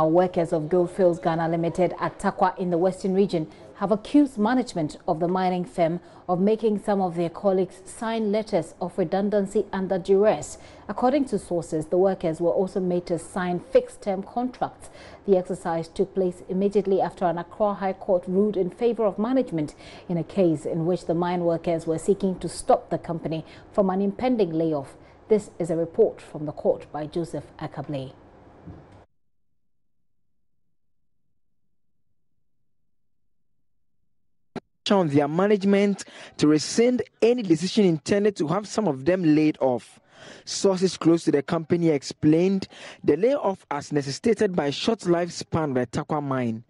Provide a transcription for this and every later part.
Workers of Goldfields Ghana Limited at Takwa in the Western region have accused management of the mining firm of making some of their colleagues sign letters of redundancy under duress. According to sources, the workers were also made to sign fixed-term contracts. The exercise took place immediately after an Accra High Court ruled in favor of management in a case in which the mine workers were seeking to stop the company from an impending layoff. This is a report from the court by Joseph Akable. On their management to rescind any decision intended to have some of them laid off. Sources close to the company explained the layoff as necessitated by short lifespan of the Takwa mine.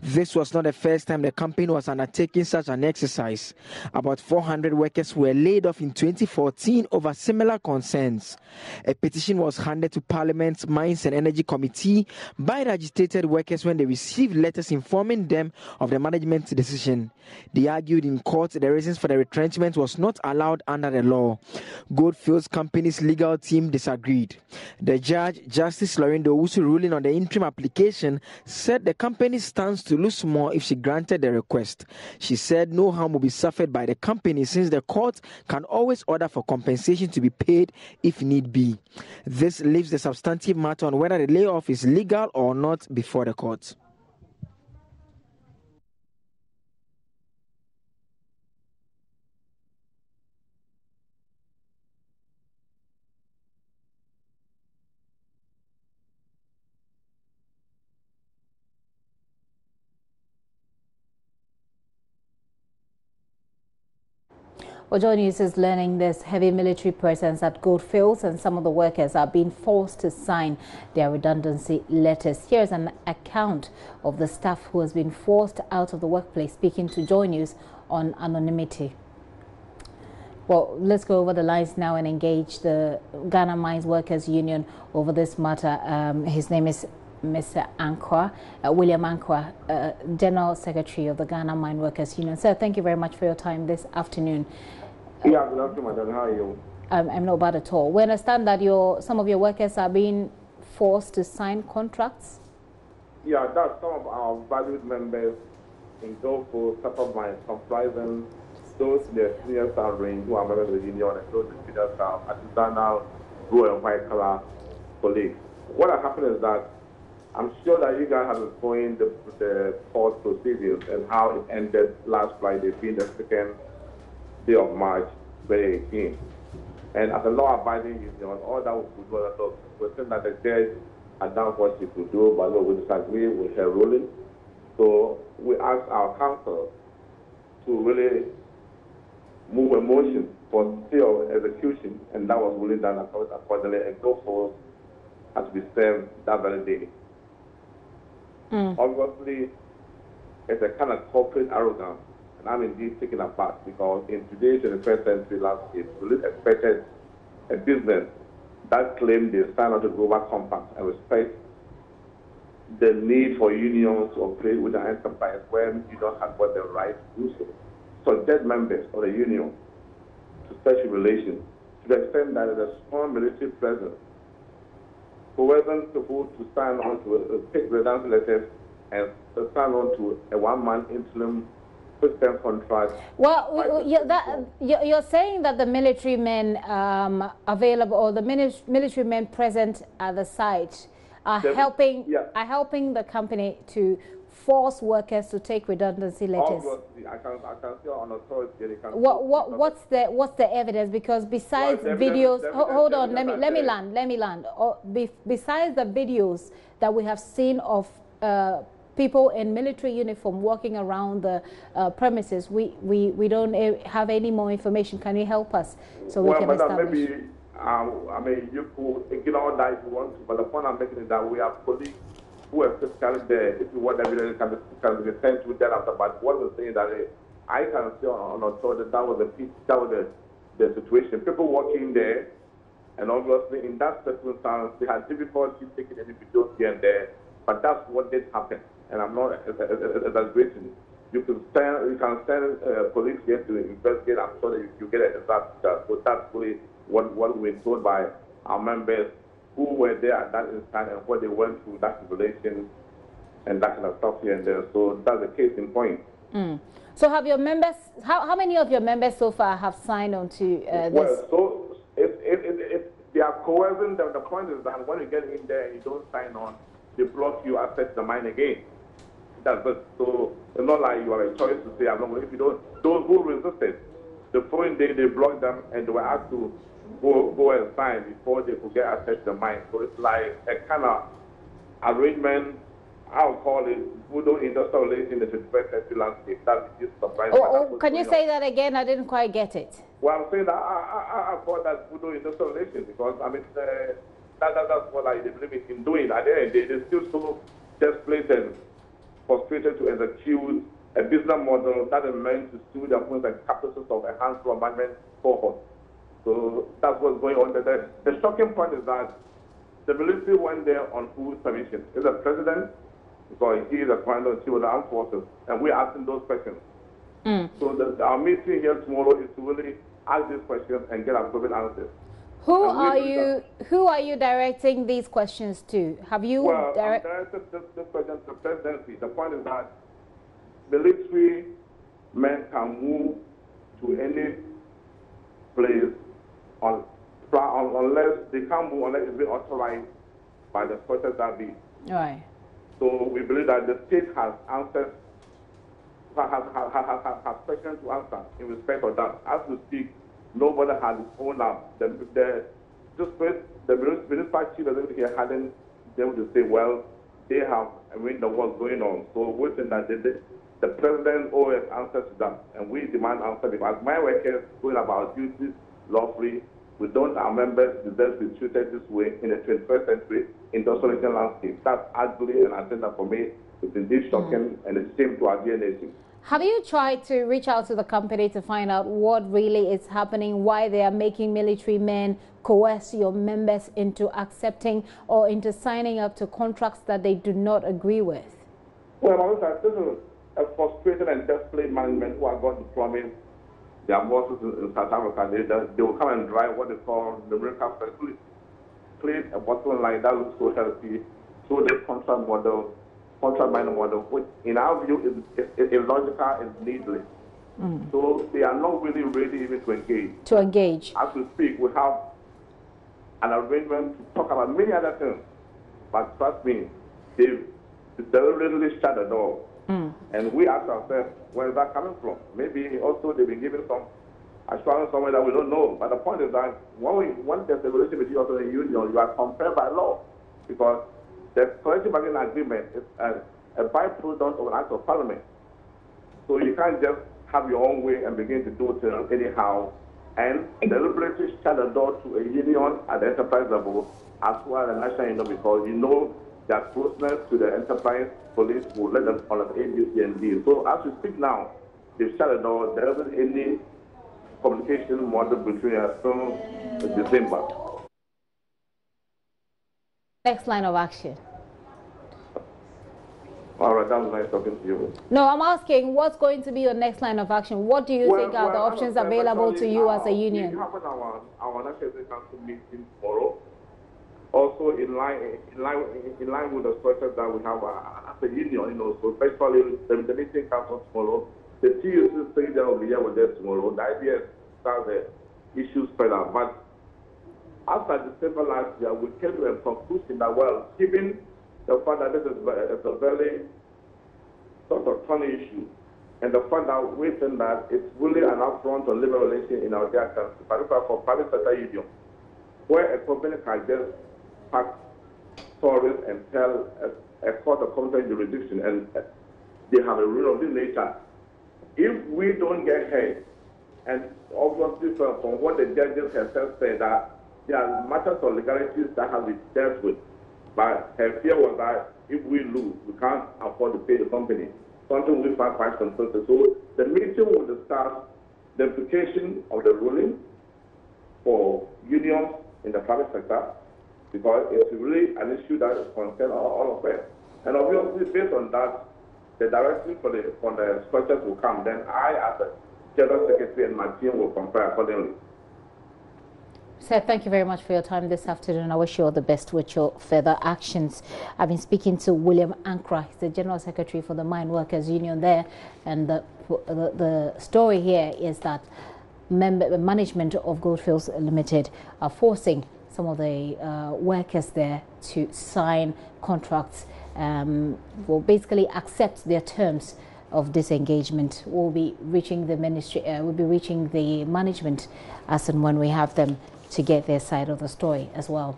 This was not the first time the company was undertaking such an exercise. About 400 workers were laid off in 2014 over similar concerns. A petition was handed to Parliament's Mines and Energy Committee by the agitated workers when they received letters informing them of the management's decision. They argued in court the reasons for the retrenchment was not allowed under the law. Goldfields Company's legal team disagreed. The judge, Justice Lorindo Owusu, ruling on the interim application, said the company stands to lose more if she granted the request. She said no harm will be suffered by the company since the court can always order for compensation to be paid if need be. This leaves the substantive matter on whether the layoff is legal or not before the court. Well, JoyNews is learning this heavy military presence at Goldfields, and some of the workers are being forced to sign their redundancy letters. Here's an account of the staff who has been forced out of the workplace speaking to JoyNews on anonymity. Well, let's go over the lines now and engage the Ghana Mines Workers Union over this matter. His name is Mr. Ankwa, William Ankwa, General Secretary of the Ghana Mine Workers Union. Sir, thank you very much for your time this afternoon. Yeah, good afternoon, madam. How are you? I'm not bad at all. We understand that some of your workers are being forced to sign contracts. Yeah, that's some of our valued members in Goldfields, Pepper Mines, comprising those in the senior staff range who are members of the union and those in the senior staff, artisanal, blue and white collar colleagues. What has happened is that I'm sure that you guys have been following the court proceedings and how it ended last Friday, being the second day of March 2018. And as a law-abiding union, all that we could do, we think that the judge had done what she could do, but we disagree with her ruling. So we asked our counsel to really move a motion for still execution, and that was really done accordingly, and Goldfields has to be served that very day. Obviously, it's a kind of corporate arrogance, and I'm indeed taken aback because in today's 21st century landscape, we expected a business that claimed they signed on to global compact and respect the need for unions to operate with an enterprise when you don't have got the right to do so. So, dead members of the union to special relations to the extent that there's a strong military presence who wasn't supposed to sign on to take redundancy letters and sign on to a one-month interim fixed-term contract. Well, you're saying that the military men available, or the military men present at the site, are helping the company to force workers to take redundancy letters. Obviously, I can say on authority. What's the evidence? Because besides videos, hold on, let me land. Besides the videos that we have seen of people in military uniform walking around the premises, we don't have any more information. Can you help us so we can establish? Maybe I mean, you could ignore that if you want to, but the point I'm making is that we have colleagues who are physically there. If you want evidence, can be sent to them after. But what we're saying that I can say on authority that was the situation. People working there, and obviously in that circumstance, they had difficulty taking any videos here and there. But that's what did happen, and I'm not exaggerating. You can send police here to investigate. I'm sure that you get a disaster. So that's really what we've been told by our members who were there at that instant and what they went through, that tribulation and that kind of stuff here and there. So that's the case in point. So have your members, how many of your members so far have signed on to this? Well, so if they are coercing, the point is that when you get in there and you don't sign on, they block you access the mine again. That's it. So it's not like you have a choice to say, I'm not going. If you don't, those who resisted, the following day they blocked them and they were asked to go and sign before they could get access to the mine. So it's like a kind of arrangement. I'll call it voodoo industrial relations in the 21st century landscape. That is surprising. Can you say that again? I didn't quite get it. Well, I'm saying that I call that voodoo industrial relations because, I mean, that's what I believe in doing. At the end of the day, they're still so desperate and frustrated to execute a business model that is meant to suit the points and capitals of a handful of management cohort. So that's what's going on. The shocking point is that the military went there on full permission. It's the president, because he is the commander in chief of the armed forces, and we're asking those questions. So our meeting here tomorrow is to really ask these questions and get appropriate answers. Who are you directing these questions to? Have you directed this question to the presidency? The point is that military men can move to any place unless they can't move unless it's been authorized by the process that be. Right. So we believe that the state has answers, has questions to answer in respect of that. As we speak, nobody has its own up. The municipal chief here hadn't been able to say, well, they have what's going on. So we think that the president always answers to that, and we demand answer because my workers going about duties lawfully. We don't, our members deserve to be treated this way in the 21st century industrial landscape. That's ugly, and I think that for me, it's indeed shocking and it's shame to our dear nation. Have you tried to reach out to the company to find out what really is happening, why they are making military men coerce your members into accepting or into signing up to contracts that they do not agree with? Well, this is a frustrated and desperate management who are going to promise their bosses in South Africa, they will come and drive what they call the numerical facility. Place a bottom line that looks so healthy, so the contract mining model, which in our view is illogical and needless. So they are not really ready even to engage. As we speak, we have an arrangement to talk about many other things, but trust me, they've deliberately shut the door. And we ask ourselves, where is that coming from? Maybe also they've been given some assurance somewhere that we don't know. But the point is that when there's a relationship with you also in the union, you are compelled by law. Because the collective bargaining agreement is a byproduct of an act of parliament. So you can't just have your own way and begin to do things anyhow and deliberately shut the door to a union at the enterprise level as well as the national union because you know that closeness to the enterprise police will let them on A, B, C, and D. So as we speak now, they've shut the door. There isn't any communication model between us till December. Next line of action. All right, that was nice talking to you. No, I'm asking, what's going to be your next line of action? What do you think are the options available to you as a union? We have our National Council meeting tomorrow. Also, in line with the structure that we have as a union, so especially the meeting council tomorrow, the TUC saying that will be here with us tomorrow. The idea is to start the issue spread out. But after December last year, we came to a conclusion that, well, given the fact that this is a very sort of funny issue, and the fact that we think that it's really an affront to labor relations in our dear country, particularly for private sector union, where a company can just pack tourists and tell a court of competent jurisdiction, and they have a rule of this nature. If we don't get heard, and obviously from what the judges have said that there are matters of legalities that have been dealt with, but her fear was that if we lose, we can't afford to pay the company. Something we find quite consulted. So the meeting will discuss the implication of the ruling for unions in the private sector, because it's really an issue that is concerned all of us. And obviously, based on that, the directive for the structures will come. Then I, as the General Secretary, and my team will compare accordingly. Sir, thank you very much for your time this afternoon. I wish you all the best with your further actions. I've been speaking to William Ankra, he's the General Secretary for the Mine Workers Union there, and the story here is that management of Goldfields Limited are forcing some of the workers there to sign contracts, will basically accept their terms of disengagement. We'll be reaching the ministry, we'll be reaching the management as and when we have them to get their side of the story as well.